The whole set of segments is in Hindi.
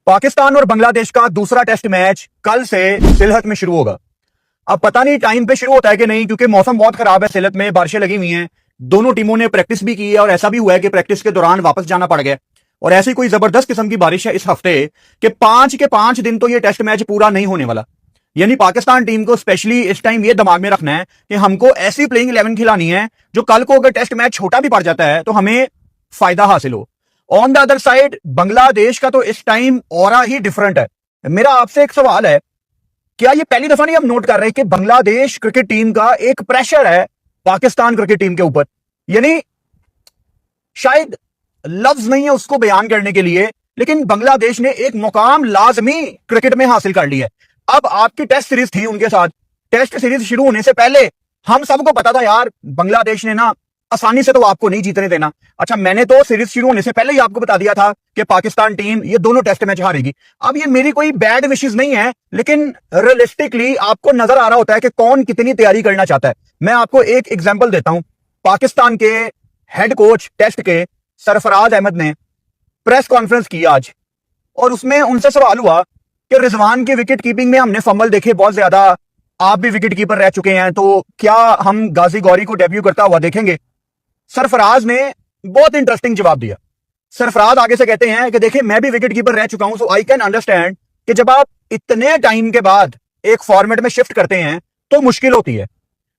पाकिस्तान और बांग्लादेश का दूसरा टेस्ट मैच कल से सिलहट में शुरू होगा। अब पता नहीं टाइम पे शुरू होता है कि नहीं, क्योंकि मौसम बहुत खराब है, सिलहट में बारिशें लगी हुई हैं। दोनों टीमों ने प्रैक्टिस भी की है और ऐसा भी हुआ है कि प्रैक्टिस के दौरान वापस जाना पड़ गया। और ऐसी कोई जबरदस्त किस्म की बारिश है इस हफ्ते कि 5 दिन तो ये टेस्ट मैच पूरा नहीं होने वाला। यानी पाकिस्तान टीम को स्पेशली इस टाइम ये दिमाग में रखना है कि हमको ऐसी प्लेइंग 11 खिलानी है जो कल को अगर टेस्ट मैच छोटा भी पड़ जाता है तो हमें फायदा हासिल हो। On the other side Bangladesh का तो इस टाइम ऑरा ही डिफरेंट है। मेरा आपसे एक सवाल है, क्या ये पहली दफा नहीं हम नोट कर रहे कि बांग्लादेश क्रिकेट टीम का एक प्रेशर है पाकिस्तान क्रिकेट टीम के ऊपर? यानी शायद लफ्ज नहीं है उसको बयान करने के लिए, लेकिन बांग्लादेश ने एक मुकाम लाजमी क्रिकेट में हासिल कर लिया है। अब आपकी टेस्ट सीरीज थी उनके साथ, टेस्ट सीरीज शुरू होने से पहले हम सबको पता था यार बांग्लादेश ने ना आसानी से तो आपको नहीं जीतने देना। अच्छा, मैंने तो सीरीज शुरू होने से पहले ही आपको बता दिया था कि पाकिस्तान टीम ये दोनों टेस्ट मैच हारेगी। अब ये मेरी कोई बैड विशेस नहीं है, लेकिन रियलिस्टिकली आपको नजर आ रहा होता है कि कौन कितनी तैयारी करना चाहता है। मैं आपको एक एग्जांपल देता हूं। पाकिस्तान के हेड कोच टेस्ट के सरफराज अहमद ने प्रेस कॉन्फ्रेंस की आज, और उसमें उनसे सवाल हुआ कि रिजवान की विकेट कीपिंग में हमने फंबल देखे बहुत ज्यादा, आप भी विकेट कीपर रह चुके हैं, तो क्या हम गाजी गौरी को डेब्यू करता हुआ देखेंगे? सरफराज ने बहुत इंटरेस्टिंग जवाब दिया। सरफराज आगे से कहते हैं कि देखिए मैं भी विकेट कीपर रह चुका हूं, सो आई कैन अंडरस्टैंड कि जब आप इतने टाइम के बाद एक फॉर्मेट में शिफ्ट करते हैं तो मुश्किल होती है।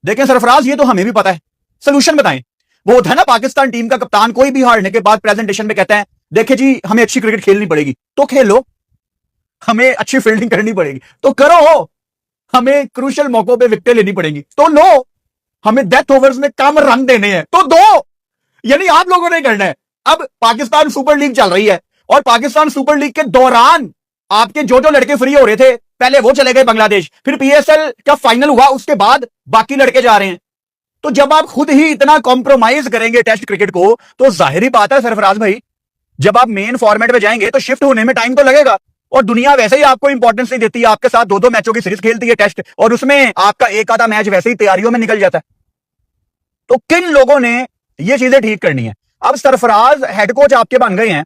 देखें सरफराज, ये तो हमें भी पता है, सोल्यूशन बताएं। वो होता है ना पाकिस्तान टीम का कप्तान कोई भी हारने के बाद प्रेजेंटेशन में कहता है देखिए जी हमें अच्छी क्रिकेट खेलनी पड़ेगी, तो खेलो। हमें अच्छी फील्डिंग करनी पड़ेगी तो करो। हमें क्रूशियल मौकों पे विकेट लेनी पड़ेगी तो लो। हमें डेथ ओवर्स में कम रन देने हैं तो दो। यानी आप लोगों ने करना है। अब पाकिस्तान सुपर लीग चल रही है और पाकिस्तान सुपर लीग के दौरान आपके जो जो लड़के फ्री हो रहे थे पहले वो चले गए बांग्लादेश, फिर पीएसएल का फाइनल हुआ, उसके बाद बाकी लड़के जा रहे हैं। तो जब आप खुद ही इतना कॉम्प्रोमाइज करेंगे टेस्ट क्रिकेट को तो जाहिर ही बात है सरफराज भाई, जब आप मेन फॉर्मेट में जाएंगे तो शिफ्ट होने में टाइम तो लगेगा। और दुनिया वैसे ही आपको इंपॉर्टेंस नहीं देती है, आपके साथ 2-2 मैचों की सीरीज खेलती है टेस्ट, और उसमें आपका एक आधा मैच वैसे ही तैयारियों में निकल जाता है। तो किन लोगों ने ये चीजें ठीक करनी है? अब सरफराज हेड कोच आपके बन गए हैं,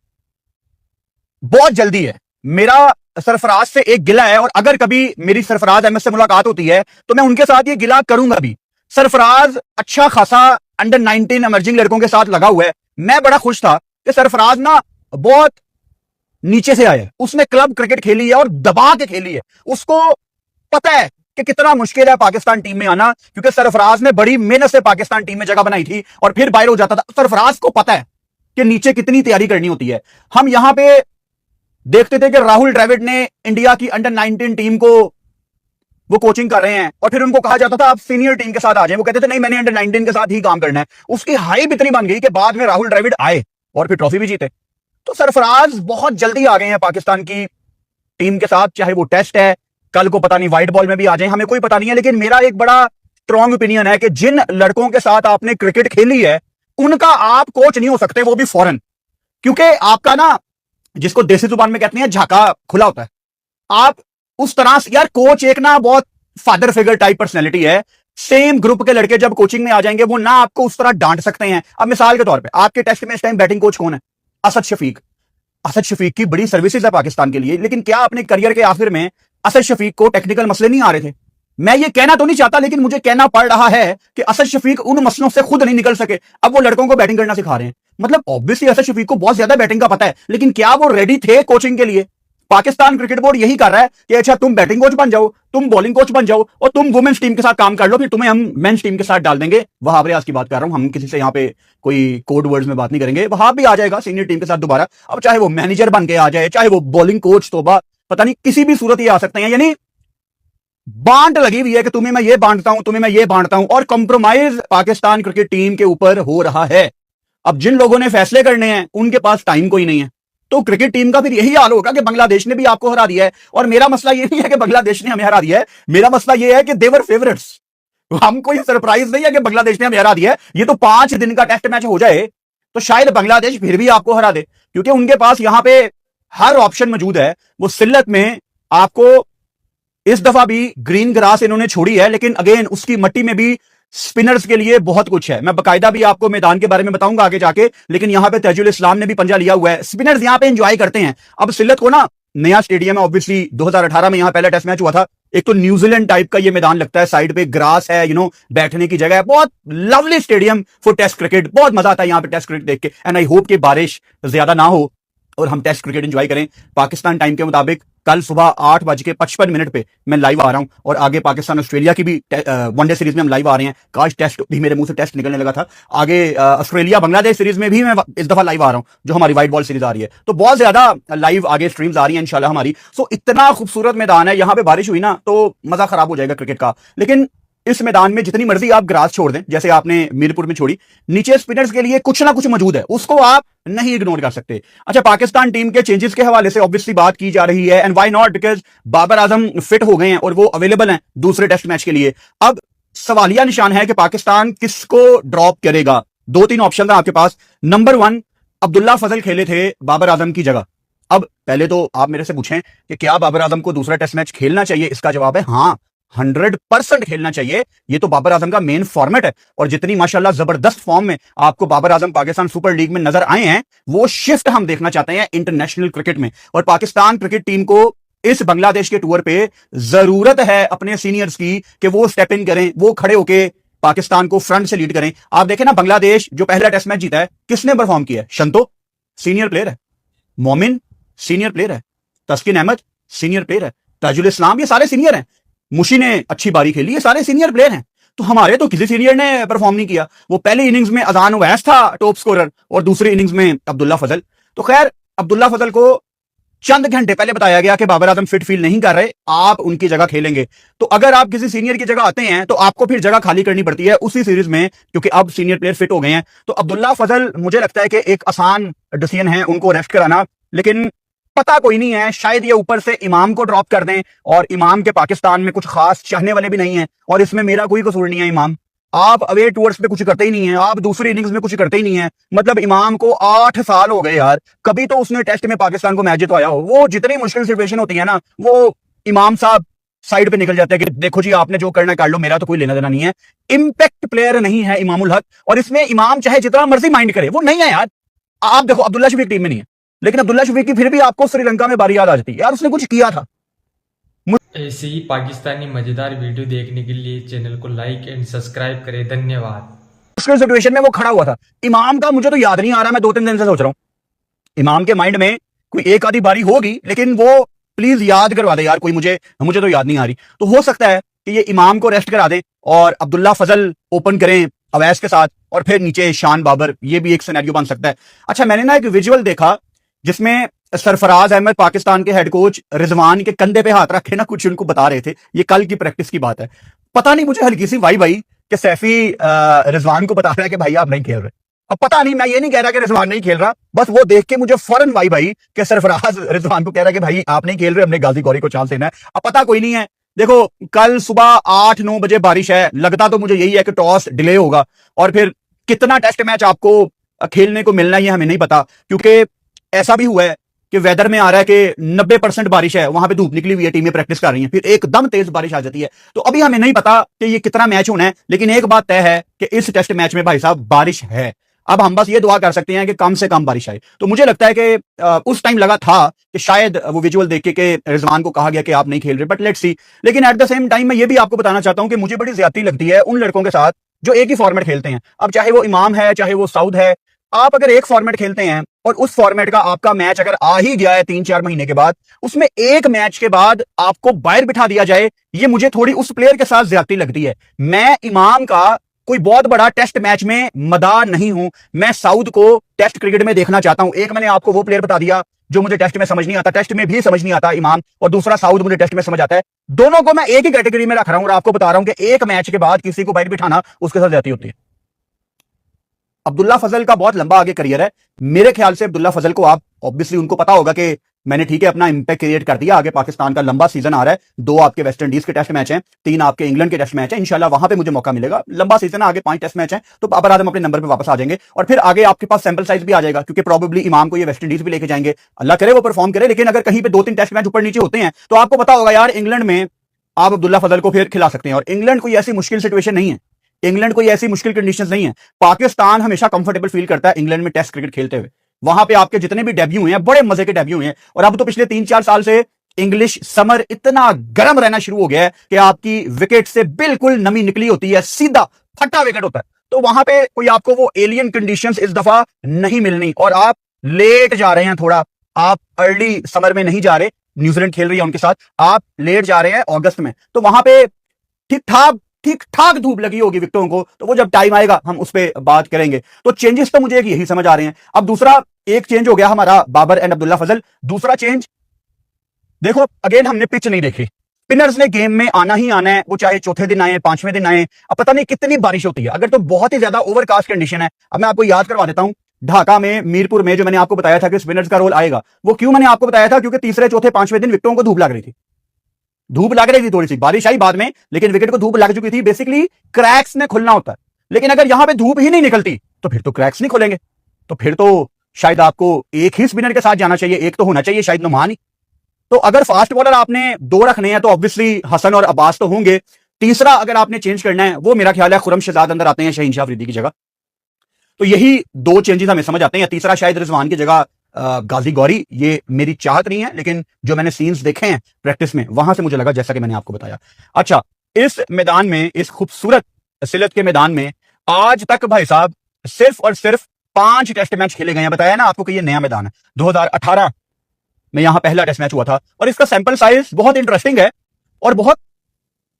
बहुत जल्दी है। मेरा सरफराज से एक गिला है, और अगर कभी मेरी सरफराज अहमद से मुलाकात होती है तो मैं उनके साथ ये गिला करूंगा भी। सरफराज अच्छा खासा अंडर 19 इमर्जिंग लड़कों के साथ लगा हुआ है। मैं बड़ा खुश था कि सरफराज ना बहुत नीचे से आया है, उसने क्लब क्रिकेट खेली है और दबा के खेली है। उसको पता है कि कितना मुश्किल है पाकिस्तान टीम में आना, क्योंकि सरफराज ने बड़ी मेहनत से पाकिस्तान टीम में जगह बनाई थी और फिर बाहर हो जाता था। सरफराज को पता है कि नीचे कितनी तैयारी करनी होती है। हम यहां पे देखते थे कि राहुल द्रविड़ ने इंडिया की अंडर 19 टीम को वो कोचिंग कर रहे हैं, और फिर उनको कहा जाता था आप सीनियर टीम के साथ आ जाएं। वो कहते थे नहीं, मैंने अंडर 19 के साथ ही काम करना है। उसकी हाइप इतनी बन गई कि बाद में राहुल द्रविड़ आए और फिर ट्रॉफी भी जीते। तो सरफराज बहुत जल्दी आ गए हैं पाकिस्तान की टीम के साथ, चाहे वो टेस्ट है, कल को पता नहीं व्हाइट बॉल में भी आ जाए, हमें कोई पता नहीं है। लेकिन मेरा एक बड़ा स्ट्रॉन्ग ओपिनियन है कि जिन लड़कों के साथ आपने क्रिकेट खेली है उनका आप कोच नहीं हो सकते, वो भी फॉरेन। क्योंकि आपका ना, जिसको देसी जुबान में कहते हैं, झाका खुला होता है। आप उस तरह से यार, कोच एक ना बहुत फादर फिगर टाइप पर्सनैलिटी है। सेम ग्रुप के लड़के जब कोचिंग में आ जाएंगे वो ना आपको उस तरह डांट सकते हैं। अब मिसाल के तौर पे आपके टेस्ट में इस टाइम बैटिंग कोच कौन है? असद शफीक। असद शफीक की बड़ी सर्विसेज है पाकिस्तान के लिए, लेकिन क्या अपने करियर के आखिर में असद शफीक को टेक्निकल मसले नहीं आ रहे थे? मैं ये कहना तो नहीं चाहता, लेकिन मुझे कहना पड़ रहा है कि असद शफीक उन मसलों से खुद नहीं निकल सके। अब वो लड़कों को बैटिंग करना सिखा रहे हैं। मतलब ऑब्वियसली असद शफीक को बहुत ज्यादा बैटिंग का पता है, लेकिन क्या वो रेडी थे कोचिंग के लिए? पाकिस्तान क्रिकेट बोर्ड यही कर रहा है कि अच्छा तुम बैटिंग कोच बन जाओ, तुम बॉलिंग कोच बन जाओ, और तुम वुमेन्स टीम के साथ काम कर लो, फिर तुम्हें हम मेंस टीम के साथ डाल देंगे। वहाब रियाज की बात कर रहा हूं, हम किसी से यहाँ पे कोई कोड वर्ड्स में बात नहीं करेंगे। वहाब भी आ जाएगा सीनियर टीम के साथ दोबारा। अब चाहे वो मैनेजर बन के आ जाए, चाहे वो बॉलिंग कोच, तो पता नहीं किसी भी सूरत ये आ सकते हैं। यानी बांट लगी हुई है कि तुम्हें मैं ये बांटता हूं, तुम्हें मैं ये बांटता हूं, और कंप्रोमाइज पाकिस्तान क्रिकेट टीम के ऊपर हो रहा है। अब जिन लोगों ने फैसले करने हैं उनके पास टाइम कोई नहीं है। तो क्रिकेट टीम का फिर यही हाल होगा कि बांग्लादेश ने भी आपको हरा दिया है। और मेरा मसला ये नहीं है कि बांग्लादेश ने हमें हरा दिया है, मेरा मसला ये है कि देवर फेवरेट्स। हमको ये सरप्राइज नहीं है कि बांग्लादेश ने हमें हरा दिया है। ये तो 5 दिन का टेस्ट मैच हो जाए तो शायद बांग्लादेश फिर भी आपको हरा दे, क्योंकि उनके पास यहां पे हर ऑप्शन मौजूद है। वो सिल्लत में आपको इस दफा भी ग्रीन ग्रास इन्होंने छोड़ी है, लेकिन अगेन उसकी मट्टी में भी स्पिनर्स के लिए बहुत कुछ है। मैं बकायदा भी आपको मैदान के बारे में बताऊंगा आगे जाके, लेकिन यहां पे तजुल इस्लाम ने भी पंजा लिया हुआ है। स्पिनर्स यहां पे एंजॉय करते हैं। अब सिल्लत को ना नया स्टेडियम है, ऑब्वियसली 2018 में यहाँ पहला टेस्ट मैच हुआ था। एक तो न्यूजीलैंड टाइप का ये मैदान लगता है, साइड पे ग्रास है, बैठने की जगह है, बहुत lovely stadium for test cricket. बहुत मजा आता है यहाँ पे टेस्ट क्रिकेट देख के। एंड आई होप कि बारिश ज्यादा ना हो और हम टेस्ट क्रिकेट एंजॉय करें। पाकिस्तान टाइम के मुताबिक कल सुबह 8:55 पे मैं लाइव आ रहा हूं, और आगे पाकिस्तान ऑस्ट्रेलिया की भी वनडे सीरीज में हम लाइव आ रहे हैं। काश टेस्ट भी मेरे मुंह से टेस्ट निकलने लगा था। आगे ऑस्ट्रेलिया बांग्लादेश सीरीज में भी मैं इस दफा लाइव आ रहा हूं, जो हमारी व्हाइट बॉल सीरीज आ रही है। तो बहुत ज्यादा लाइव आगे स्ट्रीम्स आ रही है इंशाल्लाह हमारी। सो इतना खूबसूरत मैदान है, यहां पे बारिश हुई ना तो मजा खराब हो जाएगा क्रिकेट का। लेकिन इस मैदान में जितनी मर्जी आप ग्रास छोड़ दें, जैसे आपने मीरपुर में छोड़ी, नीचे स्पिनर्स के लिए कुछ ना कुछ मौजूद है, उसको आप नहीं इग्नोर कर सकते। अच्छा, पाकिस्तान टीम के चेंजेस के हवाले से ऑब्वियसली बात की जा रही है, and why not, because Babar Azam fit हो गए हैं और वो अवेलेबल हैं दूसरे टेस्ट मैच के लिए। अब सवालिया निशान है कि पाकिस्तान किसको ड्रॉप करेगा। 2-3 ऑप्शन था आपके पास। नंबर 1, अब्दुल्ला फजल खेले थे बाबर आजम की जगह। अब पहले तो आप मेरे से पूछें कि क्या बाबर आजम को दूसरा टेस्ट मैच खेलना चाहिए? इसका जवाब है हाँ, 100% खेलना चाहिए। ये तो बाबर आजम का मेन फॉर्मेट है, और जितनी माशाल्लाह जबरदस्त फॉर्म में आपको बाबर आजम पाकिस्तान सुपर लीग में नजर आए हैं, वो शिफ्ट हम देखना चाहते हैं इंटरनेशनल क्रिकेट में। और पाकिस्तान क्रिकेट टीम को इस बांग्लादेश के टूर पे जरूरत है अपने सीनियर्स की कि वो स्टेप इन करें, वो खड़े होके पाकिस्तान को फ्रंट से लीड करें। आप देखें ना, बांग्लादेश जो पहला टेस्ट मैच जीता है, किसने परफॉर्म किया है? शंतो सीनियर प्लेयर है, मोमिन सीनियर प्लेयर है, तस्किन अहमद सीनियर प्लेयर है, ताजुल इस्लाम, ये सारे सीनियर हैं। मुशी ने अच्छी बारी खेली, ये सारे सीनियर प्लेयर हैं। तो हमारे तो किसी सीनियर ने परफॉर्म नहीं किया। वो पहली इनिंग्स में अजान उवैस था टॉप स्कोरर, और दूसरी इनिंग्स में अब्दुल्ला फजल। तो खैर, अब्दुल्ला फजल को चंद घंटे पहले बताया गया कि बाबर आजम फिट फील नहीं कर रहे, आप उनकी जगह खेलेंगे। तो अगर आप किसी सीनियर की जगह आते हैं तो आपको फिर जगह खाली करनी पड़ती है उसी सीरीज में, क्योंकि अब सीनियर प्लेयर फिट हो गए हैं। तो अब्दुल्ला फजल मुझे लगता है कि एक आसान डिसीजन है उनको रेस्ट कराना, लेकिन पता कोई नहीं है, शायद ये ऊपर से इमाम को ड्रॉप कर दें, और इमाम के पाकिस्तान में कुछ खास चाहने वाले भी नहीं है, और इसमें मेरा कोई कसूर नहीं है। इमाम, आप अवे टूर्स पे कुछ करते ही नहीं है, आप दूसरी इनिंग्स में कुछ करते ही नहीं है। मतलब इमाम को 8 साल हो गए यार, कभी तो उसने टेस्ट में पाकिस्तान को मैच जितवाया हो। वो जितनी मुश्किल सिचुएशन होती है ना, वो इमाम साहब साइड पे निकल जाते हैं कि देखो जी आपने जो करना कर लो, मेरा तो कोई लेना देना नहीं है। इंपैक्ट प्लेयर नहीं है इमामुल हक, और इसमें इमाम चाहे जितना मर्जी माइंड करे, वो नहीं है यार। आप देखो, अब्दुल्ला शफीक टीम में नहीं है, लेकिन अब्दुल्ला शफीक की फिर भी आपको श्रीलंका में बारी याद आ जाती है यार, उसने कुछ किया था। ऐसे ही पाकिस्तानी मजेदार वीडियो देखने के लिए चैनल को लाइक एंड सब्सक्राइब करें। धन्यवाद। मुश्किल सिचुएशन में वो खड़ा हुआ था। इमाम का मुझे तो याद नहीं आ रहा, मैं 2-3 दिन से सोच रहा हूं इमाम के माइंड में कोई एक आधी बारी होगी, लेकिन वो प्लीज याद करवा दे यार कोई, मुझे तो याद नहीं आ रही। तो हो सकता है कि ये इमाम को रेस्ट करा दे और अब्दुल्ला फजल ओपन करें अवैस के साथ, और फिर नीचे शान बाबर, ये भी एक सिनेरियो बन सकता है। अच्छा, मैंने ना एक विजुअल देखा जिसमें सरफराज अहमद पाकिस्तान के हेड कोच रिजवान के कंधे पे हाथ रखे ना कुछ उनको बता रहे थे। ये कल की प्रैक्टिस की बात है। पता नहीं, मुझे हल्की सी वाई कि सैफी रिजवान को बता रहा है कि भाई आप नहीं खेल रहे। अब पता नहीं, मैं ये नहीं कह रहा कि रिजवान नहीं खेल रहा, बस वो देख के मुझे फौरन वाई कि सरफराज रिजवान को कह रहा है कि भाई आप नहीं खेल रहे, हमने गाजी गौरी को चांस देना है। अब पता कोई नहीं है। देखो, कल सुबह 8-9 बजे बारिश है, लगता तो मुझे यही है कि टॉस डिले होगा, और फिर कितना टेस्ट मैच आपको खेलने को मिलना है हमें नहीं पता, क्योंकि ऐसा भी हुआ है कि वेदर में आ रहा है कि 90% बारिश है, वहां पे धूप निकली हुई है, टीमें प्रैक्टिस कर रही हैं, फिर एकदम तेज बारिश आ जाती है। तो अभी हमें नहीं पता कि ये कितना मैच होना है, लेकिन एक बात तय है कि इस टेस्ट मैच में भाई साहब बारिश है। अब हम बस ये दुआ कर सकते हैं कि कम से कम बारिश आए। तो मुझे लगता है कि उस टाइम लगा था कि शायद वो विजुअल देख के रिजवान को कहा गया कि आप नहीं खेल रहे, बट लेट्स सी। लेकिन एट द सेम टाइम मैं ये भी आपको बताना चाहता हूं कि मुझे बड़ी ज्यादती लगती है उन लड़कों के साथ जो एक ही फॉर्मेट खेलते हैं। अब चाहे वो इमाम है, चाहे वो साउद है, आप अगर एक फॉर्मेट खेलते हैं और उस फॉर्मेट का आपका मैच अगर आ ही गया है 3-4 महीने के बाद, उसमें एक मैच के बाद आपको बाहर बिठा दिया जाए, ये मुझे थोड़ी उस प्लेयर के साथ ज्यादती लगती है। मैं इमाम का कोई बहुत बड़ा टेस्ट मैच में मदार नहीं हूं, मैं साउद को टेस्ट क्रिकेट में देखना चाहता हूं। एक मैंने आपको वो प्लेयर बता दिया जो मुझे टेस्ट में समझ नहीं आता, टेस्ट में भी समझ नहीं आता इमाम, और दूसरा साउद मुझे टेस्ट में समझ आता है। दोनों को मैं एक ही कैटेगरी में रख रहा हूं और आपको बता रहा हूं कि एक मैच के बाद किसी को बाहर बिठाना उसके साथ ज्यादती होती है। अब्दुल्ला फजल का बहुत लंबा आगे करियर है। मेरे ख्याल से अब्दुल्ला फजल को, आप ऑब्वियसली उनको पता होगा कि मैंने ठीक है अपना इंपैक्ट क्रिएट कर दिया। आगे पाकिस्तान का लंबा सीजन आ रहा है, 2 आपके वेस्ट इंडीज के टेस्ट मैच हैं, 3 आपके इंग्लैंड के टेस्ट मैच हैं। इंशाल्लाह वहां पे मुझे मौका मिलेगा। लंबा सीजन है, आगे 5 टेस्ट मैच हैं, तो बाबर आजम अपने नंबर पे वापस आ जाएंगे, और फिर आगे आपके पास सैंपल साइज भी आ जाएगा, क्योंकि प्रोबेबली इमाम को ये वेस्ट इंडीज भी लेके जाएंगे। अल्लाह करे वो परफॉर्म करे, लेकिन अगर कहीं पे 2-3 टेस्ट मैच ऊपर नीचे होते हैं तो आपको पता होगा यार, इंग्लैंड में आप अब्दुल्ला फजल को फिर खिला सकते हैं। और इंग्लैंड कोई ऐसी मुश्किल सिचुएशन नहीं है, इंग्लैंड कोई ऐसी मुश्किल कंडीशंस नहीं है। पाकिस्तान हमेशा कंफर्टेबल फील करता है इंग्लैंड में टेस्ट क्रिकेट खेलते हुए। वहां पे आपके जितने भी डेब्यू हुए हैं बड़े मजे के डेब्यू हुए हैं। और अब तो पिछले 3-4 साल से इंग्लिश समर इतना गर्म रहना शुरू हो गया है कि आपकी विकेट से बिल्कुल नमी निकली होती है, सीधा फटा विकेट होता है। तो वहां पे कोई आपको वो एलियन कंडीशंस इस दफा नहीं मिलनी, और आप लेट जा रहे हैं थोड़ा, आप अर्ली समर में नहीं जा रहे। न्यूजीलैंड खेल रही है उनके साथ, आप लेट जा रहे हैं अगस्त में, तो वहां पे ठीक ठाक धूप लगी होगी विकेटों को। तो वो जब टाइम आएगा हम उस पर बात करेंगे। तो चेंजेस तो मुझे यही समझ आ रहे हैं। अब दूसरा एक चेंज हो गया हमारा बाबर एंड अब्दुल्ला फजल। दूसरा चेंज देखो, अगेन हमने पिच नहीं देखी। स्पिनर्स ने गेम में आना ही आना है, वो चाहे चौथे दिन आए 5वें दिन आए। अब पता नहीं कितनी बारिश होती है, अगर तो बहुत ही ज्यादा ओवरकास्ट कंडीशन है। अब मैं आपको याद करवा देता हूं, ढाका में, मीरपुर में जो मैंने आपको बताया था कि स्पिनर्स का रोल आएगा, वो क्यों मैंने आपको बताया था, क्योंकि तीसरे चौथे 5वें दिन विकेटों को धूप लग रही थी। धूप लग रही थी, थोड़ी सी बारिश आई बाद में, लेकिन विकेट को धूप लग चुकी थी। बेसिकली क्रैक्स ने खुलना होता है, लेकिन अगर यहां पे धूप ही नहीं निकलती तो फिर तो क्रैक्स नहीं खुलेंगे। तो फिर तो शायद आपको एक ही स्पिनर के साथ जाना चाहिए, एक तो होना चाहिए शायद नुमान ही। तो अगर फास्ट बॉलर आपने 2 रखने हैं तो ऑब्वियसली हसन और अब्बास तो होंगे। तीसरा अगर आपने चेंज करना है, वो मेरा ख्याल है खुरम शहजाद अंदर आते हैं शहीन शाह अफरीदी की जगह। तो यही 2 चेंजेस हमें समझ आते हैं। तीसरा शायद रिजवान की जगह गाजी गौरी। ये मेरी चाहत नहीं है, लेकिन जो मैंने सीन्स देखे हैं प्रैक्टिस में, वहां से मुझे लगा, जैसा कि मैंने आपको बताया। अच्छा, इस मैदान में, इस खूबसूरत सिलत के मैदान में आज तक भाई साहब सिर्फ और सिर्फ 5 टेस्ट मैच खेले गए हैं। बताया ना आपको कि ये नया मैदान है। 2018 में यहां पहला टेस्ट मैच हुआ था, और इसका सैंपल साइज बहुत इंटरेस्टिंग है और बहुत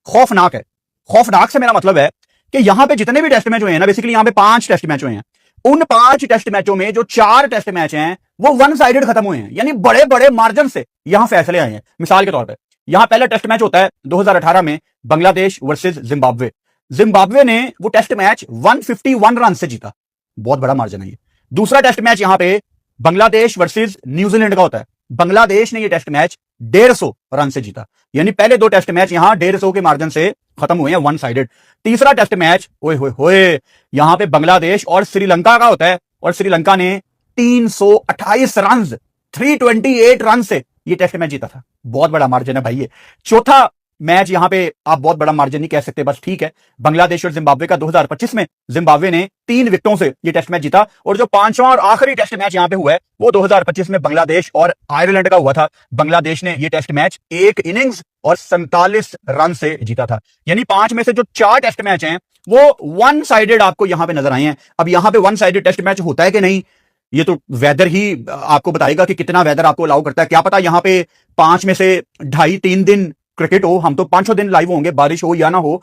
खौफनाक है। खौफनाक से मेरा मतलब है कि यहां पे जितने भी टेस्ट मैच हुए हैं ना, बेसिकली यहां पे 5 टेस्ट मैच हुए हैं। उन 5 टेस्ट मैचों में जो 4 टेस्ट मैच हैं वो वन साइडेड खत्म हुए हैं, यानी बड़े बड़े मार्जिन से यहां फैसले आए हैं। मिसाल के तौर पे यहां पहला टेस्ट मैच होता है 2018 में बांग्लादेश वर्सेस जिम्बाब्वे। जिम्बाब्वे ने वो टेस्ट मैच 151 रन से जीता, बहुत बड़ा मार्जिन है ये। दूसरा टेस्ट मैच यहां पे बांग्लादेश वर्सेस न्यूजीलैंड का होता है। बांग्लादेश ने ये टेस्ट मैच 150 रन से जीता, यानी पहले 2 टेस्ट मैच यहां 150 के मार्जिन से खत्म हुए हैं, वन साइडेड। तीसरा टेस्ट मैच ओए होए होए, यहां पे बांग्लादेश और श्रीलंका का होता है, और श्रीलंका ने 328 रन, 328 रन से ये टेस्ट मैच जीता था। बहुत बड़ा मार्जिन है भाई ये। चौथा मैच यहां पे आप बहुत बड़ा मार्जिन नहीं कह सकते, बस ठीक है, बांग्लादेश और जिम्बाब्वे का 2025 में जिम्बाब्वे ने 3 विकेटों से ये टेस्ट मैच जीता। और जो 5वां और आखिरी टेस्ट मैच यहां पे हुआ है वो 2025 में बांग्लादेश और आयरलैंड का हुआ था। बांग्लादेश ने ये टेस्ट मैच 1 इनिंग्स और 47 रन से जीता था। यानी 5 में से जो 4 टेस्ट मैच हैं वो वन साइडेड आपको यहां पे नजर आए हैं। अब यहां पे वन साइडेड टेस्ट मैच होता है कि नहीं, ये तो वेदर ही आपको बताएगा कि कितना वेदर आपको अलाउ करता है। क्या पता यहां पे 5 में से 2.5-3 दिन क्रिकेट हो, हम तो 5-6 दिन लाइव होंगे, बारिश हो या ना हो,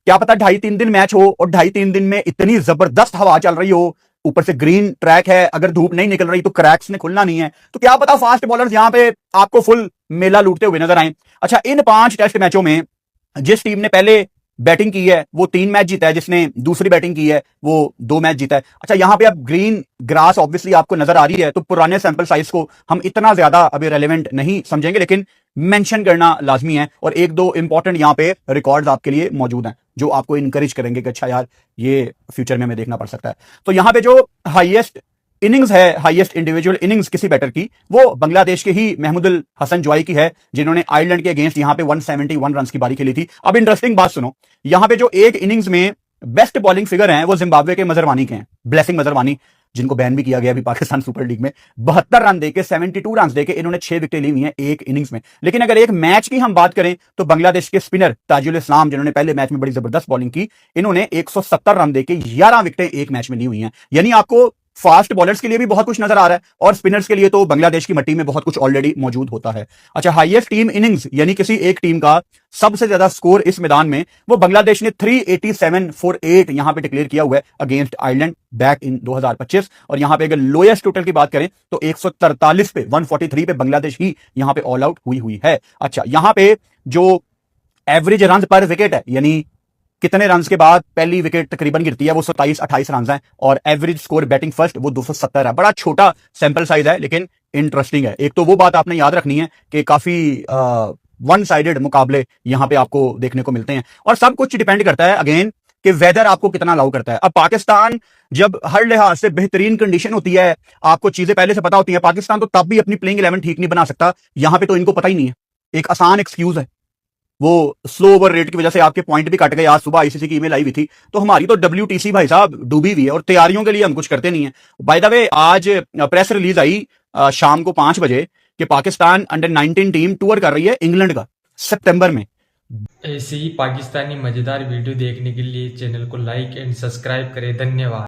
क्या पता 2.5-3 दिन मैच हो, और 2.5-3 दिन में इतनी जबरदस्त हवा चल रही हो, ऊपर से ग्रीन ट्रैक है, अगर धूप नहीं निकल रही तो क्रैक्स ने खुलना नहीं है। तो क्या पता फास्ट बॉलर्स यहां पे आपको फुल मेला लूटते हुए नजर आए। अच्छा, इन 5 टेस्ट मैचों में जिस टीम ने पहले बैटिंग की है वो 3 मैच जीता है, जिसने दूसरी बैटिंग की है वो 2 मैच जीता है। अच्छा, यहां पे अब ग्रीन ग्रास ऑब्वियसली आपको नजर आ रही है, तो पुराने सैंपल साइज को हम इतना ज्यादा अभी रेलेवेंट नहीं समझेंगे, लेकिन मेंशन करना लाजमी है। और 1-2 इंपॉर्टेंट यहां पे रिकॉर्ड्स आपके लिए मौजूद हैं जो आपको इंकरेज करेंगे कि अच्छा यार ये फ्यूचर में हमें देखना पड़ सकता है। तो यहां पे जो हाईएस्ट इनिंग्स है, हाईएस्ट इंडिविजुअल इनिंग्स किसी बैटर की, वो बांग्लादेश के ही महमूदुल हसन ज्वाई की है, जिन्होंने आयरलैंड के अगेंस्ट यहां पे 171 रन की पारी खेली थी। अब इंटरेस्टिंग बात सुनो, यहां पे जो एक इनिंग्स में बेस्ट बॉलिंग फिगर हैं वो जिम्बाब्वे के मजरवानी के हैं, ब्लेसिंग मजरवानी, जिनको बैन भी किया गया अभी पाकिस्तान सुपर लीग में। 72 रन देके, 72 रन देके इन्होंने 6 विकेटें ली हुई हैं एक इनिंग्स में। लेकिन अगर एक मैच की हम बात करें तो बांग्लादेश के स्पिनर ताजुल इस्लाम, जिन्होंने पहले मैच में बड़ी जबरदस्त बॉलिंग की, इन्होंने 170 रन देके 11 विकेटें एक मैच में ली हुई हैं। यानी आपको फास्ट बॉलर्स के लिए भी बहुत कुछ नजर आ रहा है, और स्पिनर्स के लिए तो बांग्लादेश की मट्टी में बहुत कुछ ऑलरेडी मौजूद होता है। अच्छा, हाईएस्ट टीम इनिंग्स, यानी किसी एक टीम का सबसे ज्यादा स्कोर इस मैदान में, वो बांग्लादेश ने 387 फॉर 8 यहां पे डिक्लेयर किया हुआ है अगेंस्ट आयरलैंड बैक इन 2025। और यहां पे अगर लोएस्ट टोटल की बात करें तो 143 पे, 143 पे बांग्लादेश ही यहां पे ऑल आउट हुई है। अच्छा, यहां पे जो एवरेज रन पर विकेट है, यानी कितने रन के बाद पहली विकेट तकरीबन गिरती है, वो 27-28 रन है, और एवरेज स्कोर बैटिंग फर्स्ट वो 270 है। बड़ा छोटा सैंपल साइज है, लेकिन इंटरेस्टिंग है। एक तो वो बात आपने याद रखनी है कि काफी वन साइडेड मुकाबले यहां पे आपको देखने को मिलते हैं, और सब कुछ डिपेंड करता है अगेन कि वेदर आपको कितना अलाउ करता है। अब पाकिस्तान जब हर लिहाज से बेहतरीन कंडीशन होती है, आपको चीजें पहले से पता होती हैं, पाकिस्तान तो तब भी अपनी प्लेइंग 11 ठीक नहीं बना सकता। यहां पे तो इनको पता ही नहीं है, एक आसान एक्सक्यूज है। वो स्लो ओवर रेट की वजह से आपके पॉइंट भी कट गए। आज सुबह आईसीसी की ईमेल आई हुई थी। तो हमारी तो WTC भाई साहब डूबी हुई है और तैयारियों के लिए हम कुछ करते नहीं है। बाय द वे आज प्रेस रिलीज आई शाम को 5 बजे कि पाकिस्तान अंडर-19 टीम टूर कर रही है इंग्लैंड का सितंबर में। ऐसे ही पाकिस्तानी मजेदार वीडियो देखने के लिए चैनल को लाइक एंड सब्सक्राइब करें। धन्यवाद।